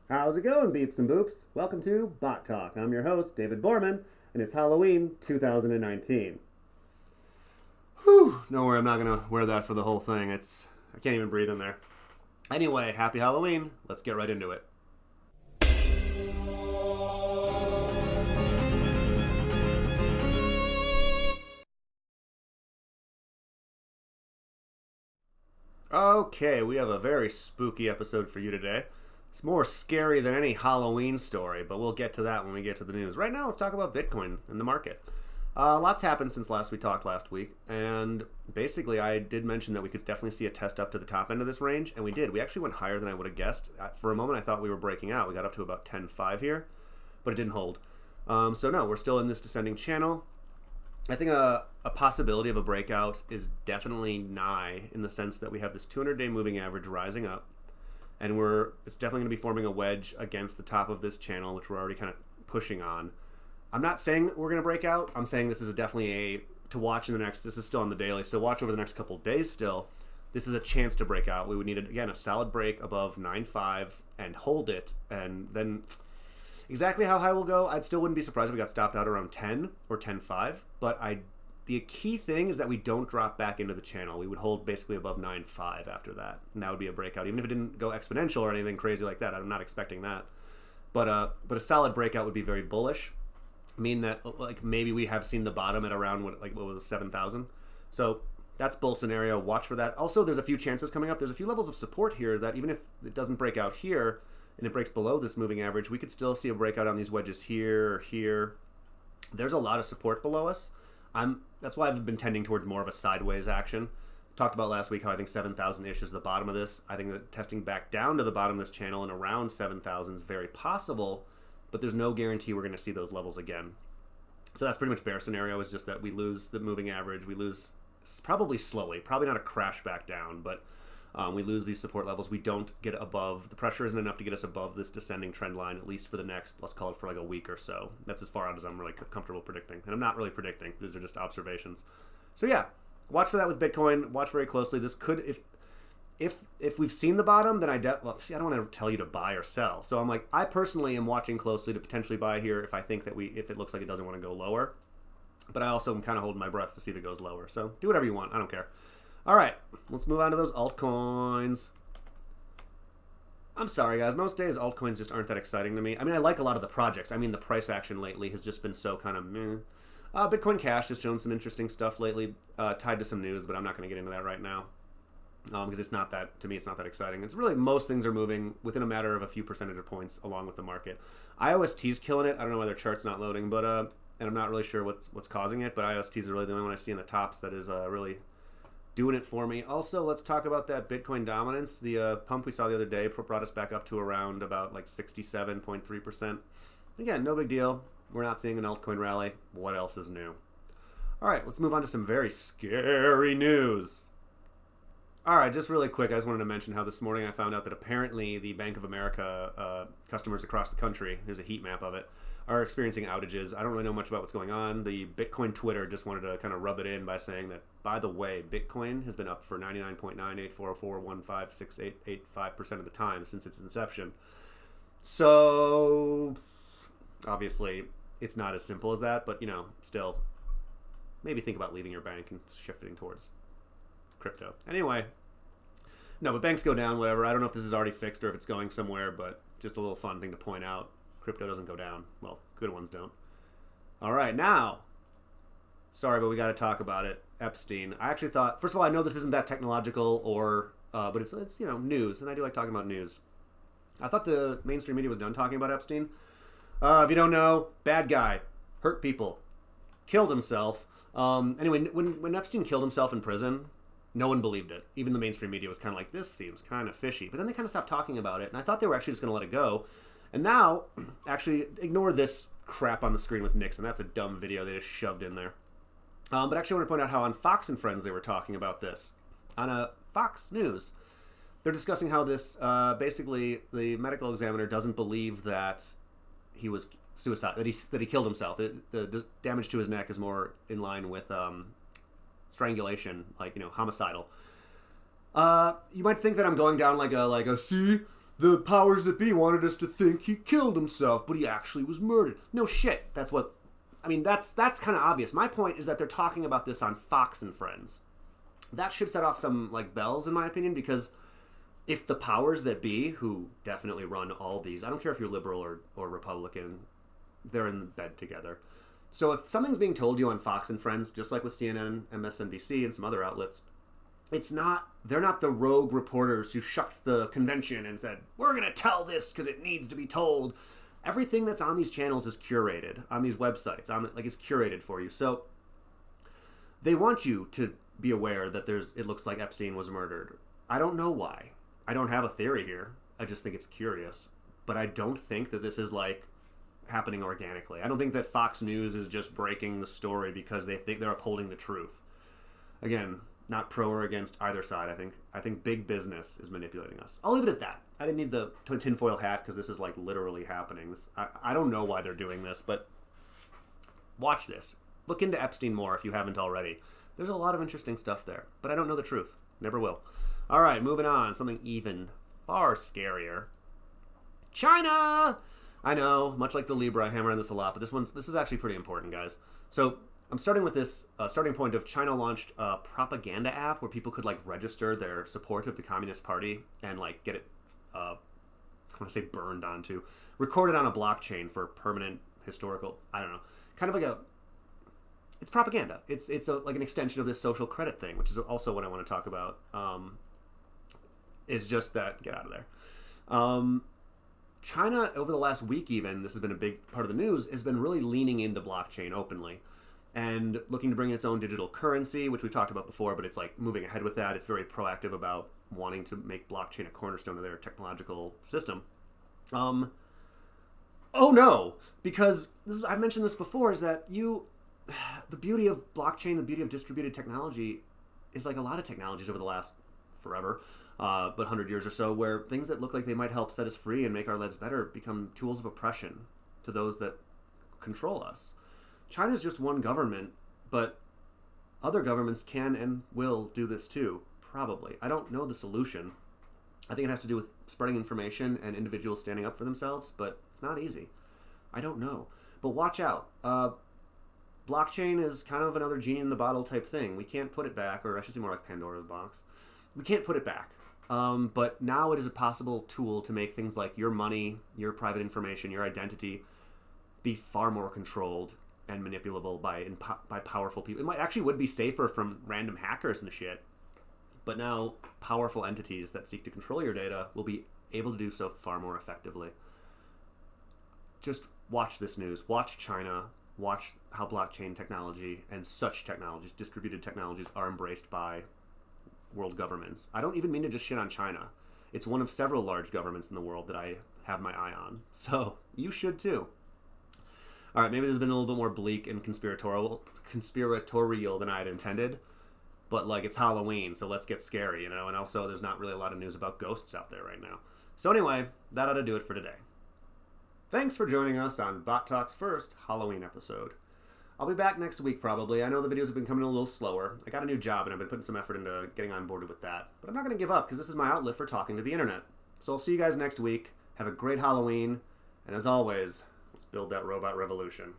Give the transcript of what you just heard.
How's it going, beeps and boops? Welcome to Bot Talk. I'm your host, David Borman, and it's Halloween 2019. Whew, no worry, I'm not gonna wear that for the whole thing. I can't even breathe in there. Anyway, happy Halloween. Let's get right into it. Okay, we have a very spooky episode for you today. It's more scary than any Halloween story, but we'll get to that when we get to the news. Right now, let's talk about Bitcoin and the market. Lots happened since we talked last week, and basically I did mention that we could definitely see a test up to the top end of this range, and we did. We actually went higher than I would have guessed. For a moment, I thought we were breaking out. We got up to about 10.5 here, but it didn't hold. So no, we're still in this descending channel. I think a possibility of a breakout is definitely nigh in the sense that we have this 200-day moving average rising up, and it's definitely going to be forming a wedge against the top of this channel, which we're already kind of pushing on. I'm not saying we're going to break out. I'm saying this is definitely to watch in the next. This is still on the daily, so watch over the next couple of days. Still, this is a chance to break out. We would need again a solid break above 9.5 and hold it, and then. Exactly how high we'll go, I still wouldn't be surprised if we got stopped out around 10 or 10.5. But the key thing is that we don't drop back into the channel. We would hold basically above 9.5 after that, and that would be a breakout. Even if it didn't go exponential or anything crazy like that, I'm not expecting that. But a solid breakout would be very bullish. Mean that like maybe we have seen the bottom at around what was 7,000. So that's bull scenario. Watch for that. Also, there's a few chances coming up. There's a few levels of support here that even if it doesn't break out here, and it breaks below this moving average, we could still see a breakout on these wedges here or here. There's a lot of support below us. That's why I've been tending towards more of a sideways action. Talked about last week how I think 7,000-ish is the bottom of this. I think that testing back down to the bottom of this channel and around 7,000 is very possible, but there's no guarantee we're going to see those levels again. So that's pretty much bear scenario, is just that we lose the moving average. We lose probably slowly, probably not a crash back down, but we lose these support levels. We don't get above, the pressure isn't enough to get us above this descending trend line, at least for the next, let's call it for like a week or so. That's as far out as I'm really comfortable predicting. And I'm not really predicting. These are just observations. So yeah, watch for that with Bitcoin. Watch very closely. This could, if we've seen the bottom, then I don't want to tell you to buy or sell. So I'm like, I personally am watching closely to potentially buy here if I think that if it looks like it doesn't want to go lower. But I also am kind of holding my breath to see if it goes lower. So do whatever you want. I don't care. All right, let's move on to those altcoins. I'm sorry, guys. Most days, altcoins just aren't that exciting to me. I mean, I like a lot of the projects. I mean, the price action lately has just been so kind of meh. Bitcoin Cash has shown some interesting stuff lately, tied to some news, but I'm not going to get into that right now because it's not that, to me, it's not that exciting. It's really, most things are moving within a matter of a few percentage points along with the market. IOST's killing it. I don't know why their chart's not loading, but and I'm not really sure what's causing it, but IOST's are really the only one I see in the tops that is really doing it for me. Also, let's talk about that Bitcoin dominance. The pump we saw the other day brought us back up to around about like 67.3%. Again, no big deal. We're not seeing an altcoin rally. What else is new? All right, let's move on to some very scary news. All right, just really quick, I just wanted to mention how this morning I found out that apparently the Bank of America customers across the country, there's a heat map of it, are experiencing outages. I don't really know much about what's going on. The Bitcoin Twitter just wanted to kind of rub it in by saying that, by the way, Bitcoin has been up for 99.98404156885% of the time since its inception. So, obviously, it's not as simple as that, but, still, maybe think about leaving your bank and shifting towards crypto. Anyway, no, but banks go down, whatever. I don't know if this is already fixed or if it's going somewhere, but just a little fun thing to point out. Crypto doesn't go down. Well, good ones don't. All right, now, sorry, but we got to talk about it. Epstein. I actually thought, first of all, I know this isn't that technological but it's news, and I do like talking about news. I thought the mainstream media was done talking about Epstein. If you don't know, bad guy, hurt people, killed himself. Anyway, when Epstein killed himself in prison, no one believed it. Even the mainstream media was kind of like, this seems kind of fishy. But then they kind of stopped talking about it, and I thought they were actually just going to let it go. And now, actually, ignore this crap on the screen with Nixon. That's a dumb video they just shoved in there. But actually, I want to point out how on Fox and Friends they were talking about this. On Fox News, they're discussing how this, basically, the medical examiner doesn't believe that he was suicide, that he killed himself. The damage to his neck is more in line with strangulation, like, homicidal. You might think that I'm going down like a see, the powers that be wanted us to think he killed himself, but he actually was murdered. No shit. That's kind of obvious. My point is that they're talking about this on Fox and Friends. That should set off some like bells, in my opinion, because if the powers that be, who definitely run all these, I don't care if you're liberal or Republican, they're in bed together. So if something's being told you on Fox and Friends, just like with CNN, MSNBC, and some other outlets, they're not the rogue reporters who shucked the convention and said, we're going to tell this because it needs to be told. Everything that's on these channels is curated, on these websites, it's curated for you. So they want you to be aware that it looks like Epstein was murdered. I don't know why. I don't have a theory here. I just think it's curious. But I don't think that this is like happening organically. I don't think that Fox News is just breaking the story because they think they're upholding the truth. Again, not pro or against either side. I think big business is manipulating us. I'll leave it at that. I didn't need the tinfoil hat because this is like literally happening. I don't know why they're doing this, but watch this. Look into Epstein more if you haven't already. There's a lot of interesting stuff there, but I don't know the truth. Never will. All right, moving on. Something even far scarier. China! I know, much like the Libra, I hammer on this a lot, but this is actually pretty important, guys. So I'm starting with this starting point of China launched a propaganda app where people could like register their support of the Communist Party and like get it, I want to say burned onto, recorded on a blockchain for permanent historical, I don't know, kind of like it's propaganda. It's like an extension of this social credit thing, which is also what I want to talk about. Is just that, get out of there. China, over the last week even, this has been a big part of the news, has been really leaning into blockchain openly and looking to bring in its own digital currency, which we've talked about before, but it's like moving ahead with that. It's very proactive about wanting to make blockchain a cornerstone of their technological system. Oh no, because I've mentioned this before, is that the beauty of blockchain, the beauty of distributed technology is like a lot of technologies over the last forever, but 100 years or so, where things that look like they might help set us free and make our lives better become tools of oppression to those that control us. China's just one government, but other governments can and will do this too, probably. I don't know the solution. I think it has to do with spreading information and individuals standing up for themselves, but it's not easy. I don't know. But watch out. Blockchain is kind of another genie in the bottle type thing. We can't put it back, or I should say more like Pandora's box. We can't put it back. But now it is a possible tool to make things like your money, your private information, your identity be far more controlled and manipulable by powerful people. It would be safer from random hackers and shit. But now powerful entities that seek to control your data will be able to do so far more effectively. Just watch this news. Watch China. Watch how blockchain technology and such technologies, distributed technologies, are embraced by world governments. I don't even mean to just shit on China. It's one of several large governments in the world that I have my eye on. So you should too. All right, maybe this has been a little bit more bleak and conspiratorial than I had intended. But like, it's Halloween, so let's get scary, and also there's not really a lot of news about ghosts out there right now. So anyway, that ought to do it for today. Thanks for joining us on Bot Talk's first Halloween episode. I'll be back next week probably. I know the videos have been coming a little slower. I got a new job and I've been putting some effort into getting on board with that. But I'm not going to give up because this is my outlet for talking to the internet. So I'll see you guys next week. Have a great Halloween. And as always, let's build that robot revolution.